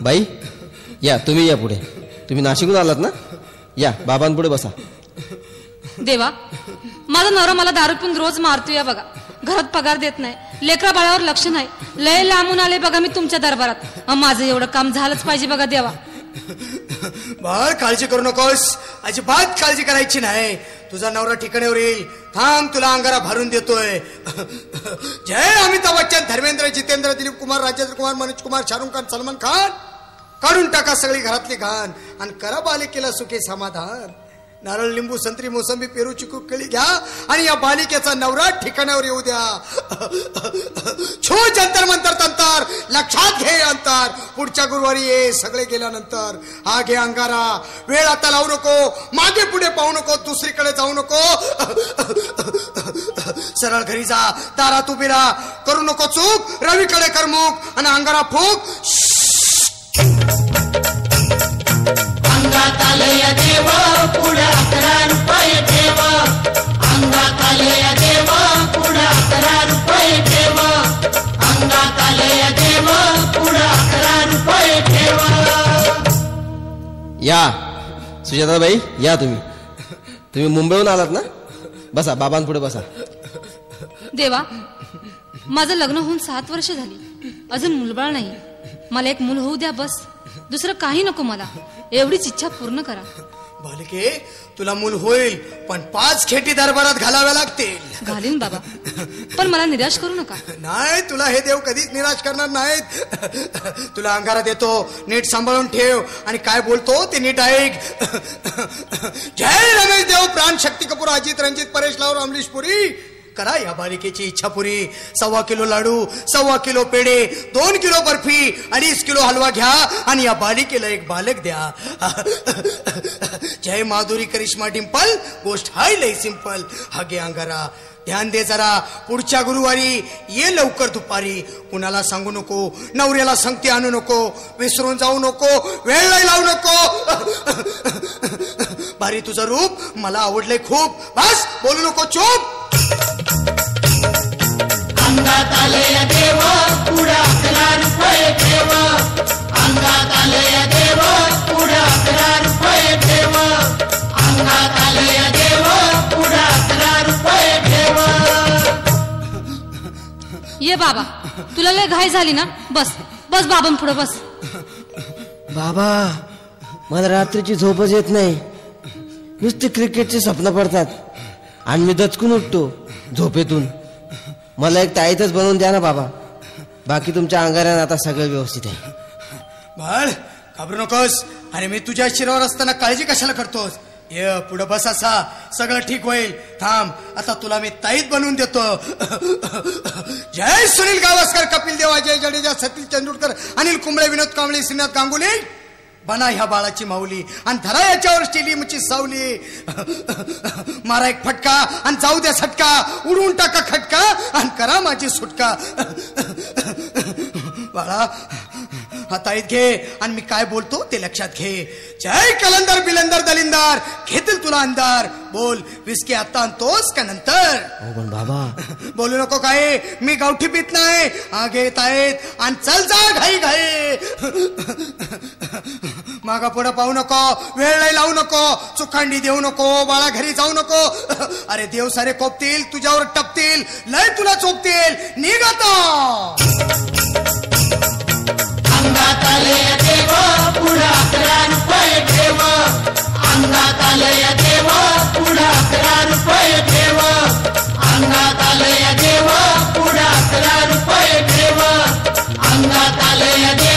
बाई या, तुम्ही या पुढे. तुम्ही नाशिकहून आलात ना? या बाबांपुढे बसा. देवा, माझा नवरा मला दारू पिऊन रोज मारतोय बघा. घरात पगार देत नाही, लेकरा बाळावर लक्ष नाही. लय लांबून आले बघा मी तुमच्या दरबारात. माझं एवढं काम झालंच पाहिजे बघा देवा. बाळ काळजी करू नकोस, अजिबात काळजी करायची नाही. तुझा नवरा ठिकाण्यावर येईल. थांब, तुला अंगारा भरून देतोय. जय अमिताभ बच्चन, धर्मेंद्र, जितेंद्र, दिलीप कुमार, राजेंद्र कुमार, मनोज कुमार, शाहरुख खान, सलमान खान. काढून टाका सगळी घरातली घाण आणि करा बालिकेला सुखे समाधान. नारळ, लिंबू, संत्री, मोसंबी, पेरू, चिकू, केळी घ्या आणि या बालिकेचा नवरा ठिकाणावर येऊ द्या. छो जंतर मंतर तंतर, लक्षात घे अंतर. पुढच्या गुरुवारी ये सगळे गेल्यानंतर. हा घे अंगारा, वेळ आता लावू नको, मागे पुढे पाहू नको, दुसरीकडे जाऊ नको. सरळ घरी जा, दारात उभी राहा, करू नको चूक, रवीकडे कर मुख आणि अंगारा फूक. अंगात आलय देव, पुढे 11 रुपये ठेव. अंगात आलय देव, पुढे 11 रुपये ठेव. अंगात आलय देव, पुढे 11 रुपये ठेव. या सुजाताबाई, या तुम्ही मुंबईहून आलात ना? बसा, बाबांपुढे बसा. देवा, माझं लग्न होऊन 7 वर्ष झाली, अजून मुलबाळ नाही. मला एक मूल होऊ द्या बस, दुसरं काही नको मला. एवढीच इच्छा पूर्ण करा. बालिके, तुला मूल होईल, पण 5 खेटी दरबारात घालाव्या लागतील. घालीन बाबा, पण मला निराश करू नका. नाही, तुला हे देव कधीच निराश करणार नाहीत. तुला अंगारा देतो, नीट सांभाळून ठेव आणि काय बोलतो ते नीट ऐक. जय रमेश देव, प्राण, शक्ती कपूर, अजित, रणजित, परेश लावर, अमरीश पुरी. करा या बालिकेची इच्छा पुरी. 1.25 किलो लाडू, 1.25 किलो पेढे, 2 किलो बर्फी, 2.5 किलो हलवा घ्या आणि या बालिकेला एक बालक द्या. जय माधुरी, करिश्मा, डिंपल, गोष्ट हाय लय सिंपल. हा घे अंगारा, ध्यान दे जरा. पुढच्या गुरुवारी ये लवकर दुपारी. कुणाला सांगू नको, नवऱ्याला संगती आणू नको, विसरून जाऊ नको, वेळ नाही लावू नको. भारी तुझं रूप मला आवडलंय खूप. बस, बोलू नको, चूप. अंगात आलय देव, पुढे 11 रुपये ठेव. अंगात आलय देव, पुढे 11 रुपये ठेव. अंगात आलय देव, पुढे 11 रुपये ठेव. ये बाबा, तुला लय घाई झाली ना? बस बस बाबांपुढे बस. बाबा, मला रात्रीची झोपच येत नाही. नुसते क्रिकेटचे स्वप्न पडतात आणि मी दचकून उठतो झोपेतून. मला एक ताईतच बनवून द्या ना बाबा. बाकी तुमच्या अंगाऱ्यानं आता सगळं व्यवस्थित आहे. बाळ, घाबरू नकोस. अरे मी तुझ्या शिरावर असताना काळजी कशाला करतोस? ये पुढे बस, असा सगळं ठीक होईल. थांब, आता तुला मी ताईत बनवून देतो. जय सुनील गावस्कर, कपिल देव, अजय जडेजा, सतीश तेंडुलकर, अनिल कुंबळे, विनोद कांबळे, श्रीनाथ गांगुली. बना ह्या बाळाची माऊली आणि धरा याच्यावर स्टेडियमची सावली. मारा एक फटका आणि जाऊ द्या सटका, उडवून टाका खटका आणि करा माझी सुटका. बाळा, हाता घे आणि मी काय बोलतो ते लक्षात घे. जय कलंदर, बिलंदर, दलिंदर, घेतील तुला अंधार. बोल, विस्की आता आणतोस का नंतर? पण बाबा, बोलू नको काय, मी गावठी पित नाही. हा घेत आहेत आणि चल जा घाई घाई. मागा पुढे पाहू नको, वेळ नाही लावू नको, चुखांडी देऊ नको, बाळा घरी जाऊ नको. अरे देव सारे कोपतील, तुझ्यावर टपतील, लय तुला चोपतील. निघ आता. अंगात आलय देव, पुढे 11 रुपये ठेव. अंगात आलय देव, पुढे 11 रुपये ठेव. अंगात आलय देव, पुढे 11 रुपये ठेव. अंगात आलय देव.